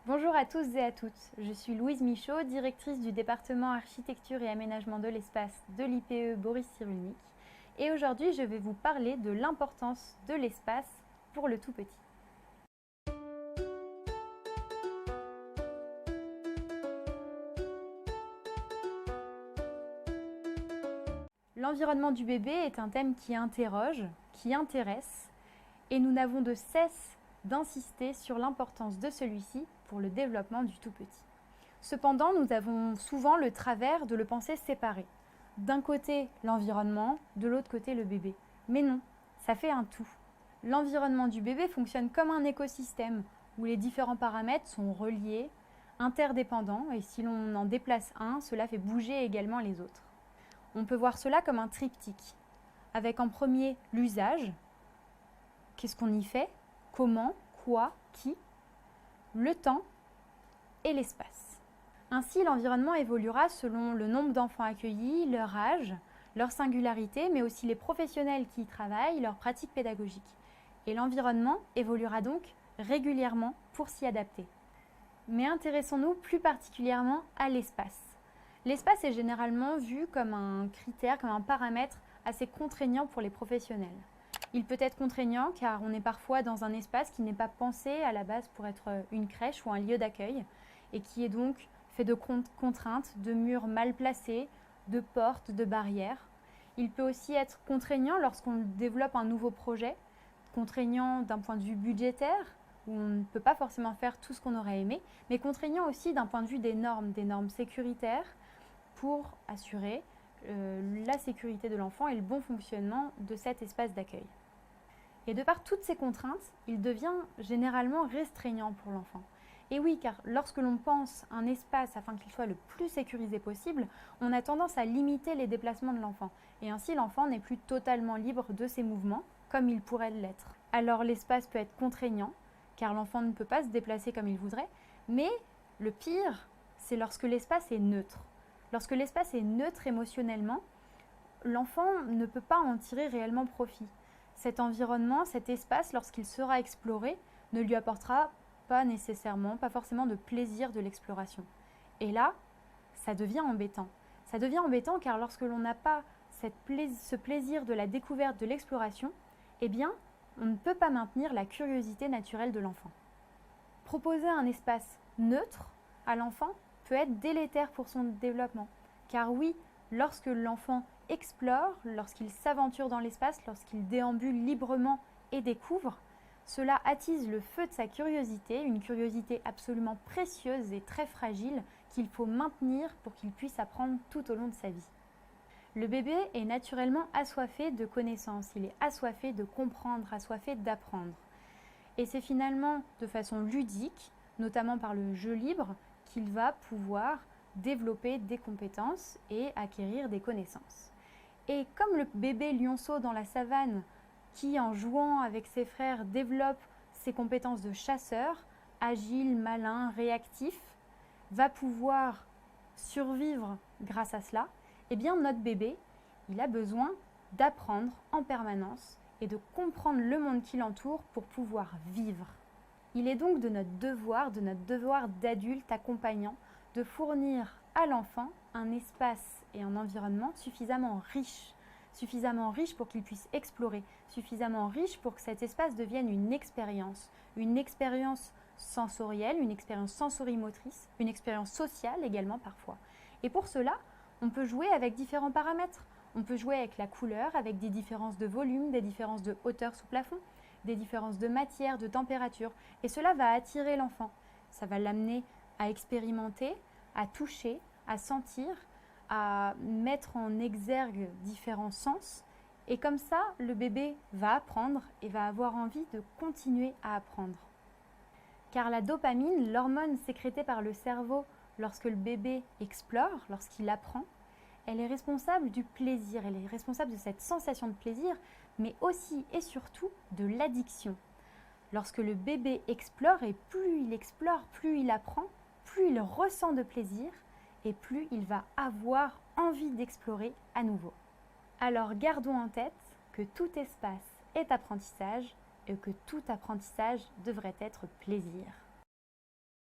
Bonjour à tous et à toutes, je suis Louise Michaud, directrice du département architecture et aménagement de l'espace de l'IPE Boris Cyrulnik. Et aujourd'hui, je vais vous parler de l'importance de l'espace pour le tout petit. L'environnement du bébé est un thème qui interroge, qui intéresse, et nous n'avons de cesse d'insister sur l'importance de celui-ci pour le développement du tout petit. Cependant, nous avons souvent le travers de le penser séparé. D'un côté, l'environnement, de l'autre côté, le bébé. Mais non, ça fait un tout. L'environnement du bébé fonctionne comme un écosystème où les différents paramètres sont reliés, interdépendants, et si l'on en déplace un, cela fait bouger également les autres. On peut voir cela comme un triptyque, avec en premier l'usage, qu'est-ce qu'on y fait, comment, quoi, qui, le temps et l'espace. Ainsi, l'environnement évoluera selon le nombre d'enfants accueillis, leur âge, leur singularité, mais aussi les professionnels qui y travaillent, leurs pratiques pédagogiques. Et l'environnement évoluera donc régulièrement pour s'y adapter. Mais intéressons-nous plus particulièrement à l'espace. L'espace est généralement vu comme un critère, comme un paramètre assez contraignant pour les professionnels. Il peut être contraignant car on est parfois dans un espace qui n'est pas pensé à la base pour être une crèche ou un lieu d'accueil et qui est donc fait de contraintes, de murs mal placés, de portes, de barrières. Il peut aussi être contraignant lorsqu'on développe un nouveau projet, contraignant d'un point de vue budgétaire, où on ne peut pas forcément faire tout ce qu'on aurait aimé, mais contraignant aussi d'un point de vue des normes sécuritaires pour assurer la sécurité de l'enfant et le bon fonctionnement de cet espace d'accueil. Et de par toutes ces contraintes, il devient généralement restreignant pour l'enfant. Et oui, car lorsque l'on pense un espace afin qu'il soit le plus sécurisé possible, on a tendance à limiter les déplacements de l'enfant. Et ainsi, l'enfant n'est plus totalement libre de ses mouvements, comme il pourrait l'être. Alors l'espace peut être contraignant, car l'enfant ne peut pas se déplacer comme il voudrait, mais le pire, c'est lorsque l'espace est neutre. Lorsque l'espace est neutre émotionnellement, l'enfant ne peut pas en tirer réellement profit. Cet environnement, cet espace, lorsqu'il sera exploré, ne lui apportera pas nécessairement, pas forcément de plaisir de l'exploration. Et là, ça devient embêtant. Ça devient embêtant car lorsque l'on n'a pas ce plaisir de la découverte, de l'exploration, eh bien, on ne peut pas maintenir la curiosité naturelle de l'enfant. Proposer un espace neutre à l'enfant peut être délétère pour son développement. Car oui, lorsque l'enfant explore, lorsqu'il s'aventure dans l'espace, lorsqu'il déambule librement et découvre, cela attise le feu de sa curiosité, une curiosité absolument précieuse et très fragile qu'il faut maintenir pour qu'il puisse apprendre tout au long de sa vie. Le bébé est naturellement assoiffé de connaissances, il est assoiffé de comprendre, assoiffé d'apprendre. Et c'est finalement de façon ludique, notamment par le jeu libre, qu'il va pouvoir développer des compétences et acquérir des connaissances. Et comme le bébé lionceau dans la savane, qui en jouant avec ses frères développe ses compétences de chasseur, agile, malin, réactif, va pouvoir survivre grâce à cela, eh bien notre bébé, il a besoin d'apprendre en permanence et de comprendre le monde qui l'entoure pour pouvoir vivre. Il est donc de notre devoir d'adulte accompagnant, de fournir à l'enfant un espace et un environnement suffisamment riche pour qu'il puisse explorer, suffisamment riche pour que cet espace devienne une expérience sensorielle, une expérience sensorimotrice, une expérience sociale également parfois. Et pour cela, on peut jouer avec différents paramètres. On peut jouer avec la couleur, avec des différences de volume, des différences de hauteur sous plafond, des différences de matière, de température. Et cela va attirer l'enfant. Ça va l'amener à expérimenter, à toucher, à sentir, à mettre en exergue différents sens. Et comme ça, le bébé va apprendre et va avoir envie de continuer à apprendre. Car la dopamine, l'hormone sécrétée par le cerveau lorsque le bébé explore, lorsqu'il apprend, elle est responsable du plaisir, elle est responsable de cette sensation de plaisir, mais aussi et surtout de l'addiction. Lorsque le bébé explore, et plus il apprend, plus il ressent de plaisir, et plus il va avoir envie d'explorer à nouveau. Alors gardons en tête que tout espace est apprentissage et que tout apprentissage devrait être plaisir.